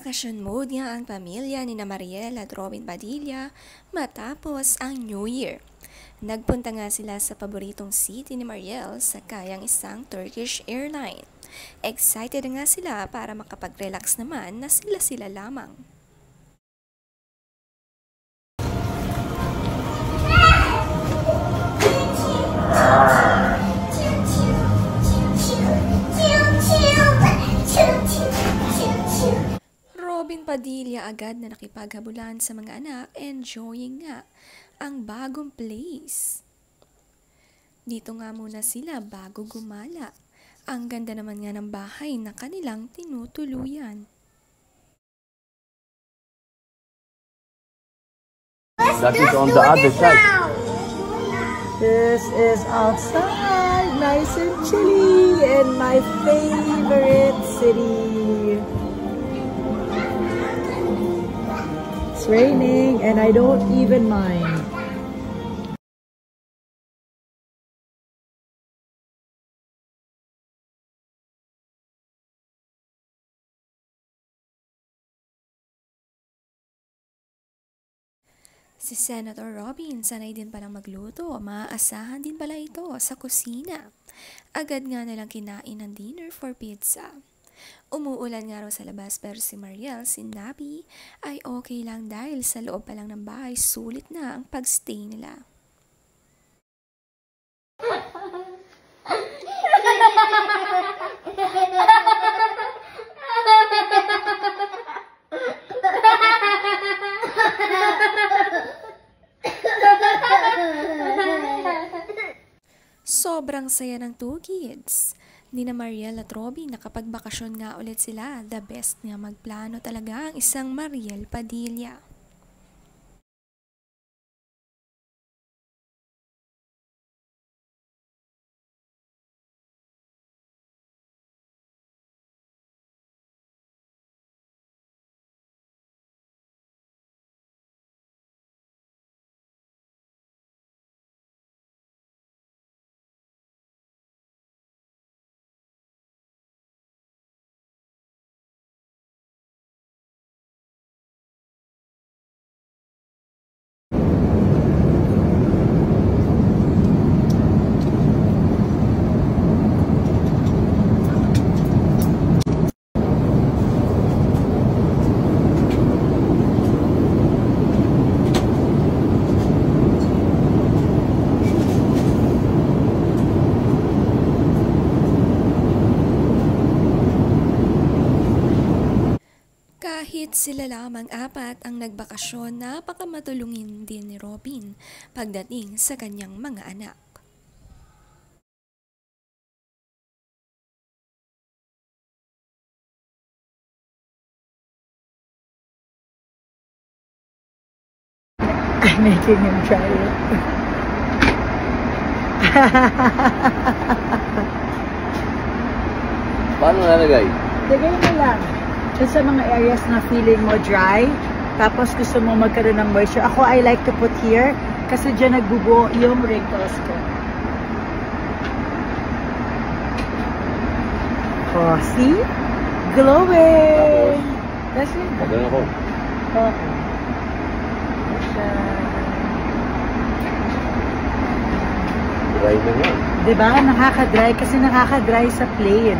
Bakasyon mode nga ang pamilya ni Mariel at Robin Padilla matapos ang New Year. Nagpunta nga sila sa paboritong city ni Mariel sa kayang isang Turkish airline. Excited nga sila para makapag-relax naman na sila lamang. Robin Padilla agad na nakipaghabulan sa mga anak, enjoying nga ang bagong place. Dito nga muna sila bago gumala. Ang ganda naman nga ng bahay na kanilang tinutuluyan. That is on the other side. This is outside, nice and chilly, in my favorite city. It's raining and I don't even mind. Si Senator Robin, sanay din palang magluto. Maaasahan din pala ito sa kusina. Agad nga nalang kinain ng dinner for pizza. Umuulan nga raw sa labas pero si Mariel, sinabi ay okay lang dahil sa loob pa lang ng bahay, sulit na ang pagstay nila. Sobrang saya ng two kids. Nina Mariel at Robin, nakapagbakasyon nga ulit sila. The best nga magplano talaga ang isang Mariel Padilla. Kahit sila lamang apat ang nagbakasyon, napakamatulungin din ni Robin pagdating sa kanyang mga anak. I'm making him try it. Paano nalagay? Lagay mo lang. Sa mga areas na feeling mo dry, tapos gusto mo magkaroon ng moisture. Ako, I like to put here kasi dyan nagbubuo yung wrinkles ko. Oh, see? Glowing! That's it. Magaling ako. Oh. Dry na nga. Diba? Nakaka-dry kasi nakaka-dry sa plain.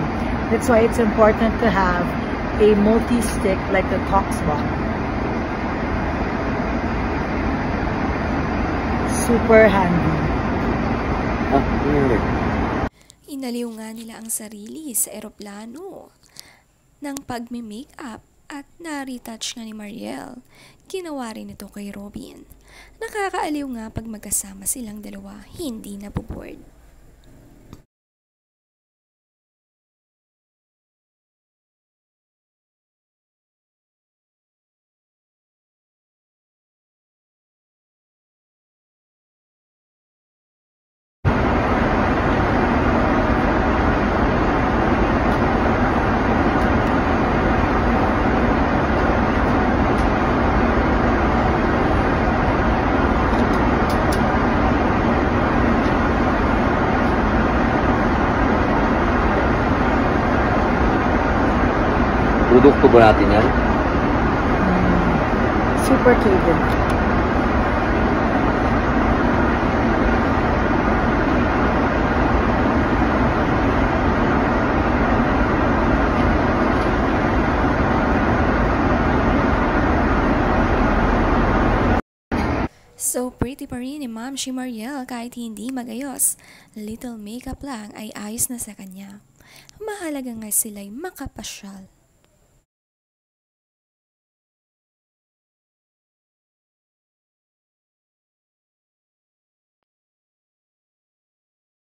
That's why it's important to have a multi-stick like the Toxbox. Super handy. Inaliw nga nila ang sarili sa eroplano ng pagme-makeup at na-retouch nga ni Mariel. Ginawa rin ito kay Robin. Nakakaaliw nga pag magkasama silang dalawa, hindi na bored. Produkto ba natin yan? Super Cajun. So pretty pa rin ni Ma'am si Mariel kahit hindi magayos. Little makeup lang ay ayos na sa kanya. Mahalaga nga sila'y makapasyal.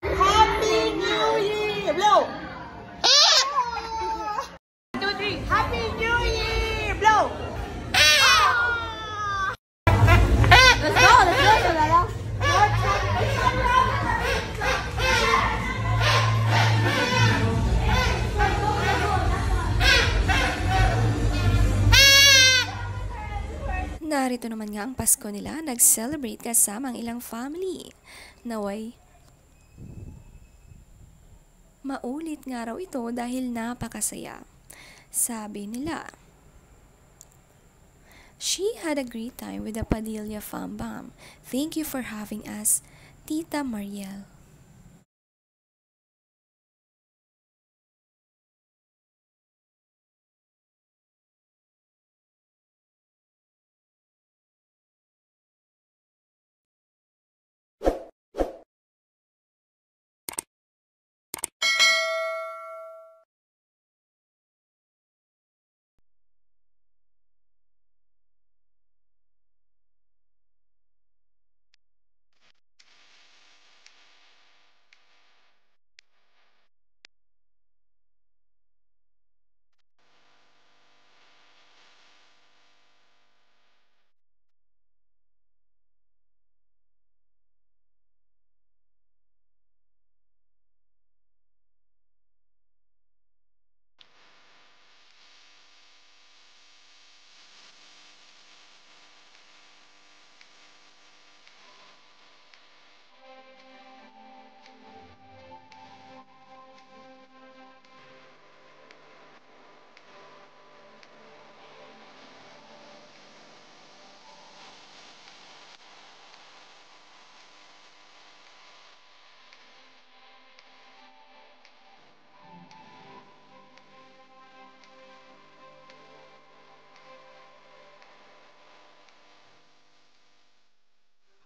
Happy New Year! Blow! 1, 2, 3. Happy New Year! Blow! Let's go! Let's go! Solala! Narito naman nga ang Pasko nila, nag-celebrate kasama ang ilang family. Naway, maulit nga raw ito dahil napakasaya. Sabi nila, she had a great time with the Padilla Fam Bam. Thank you for having us, Tita Mariel.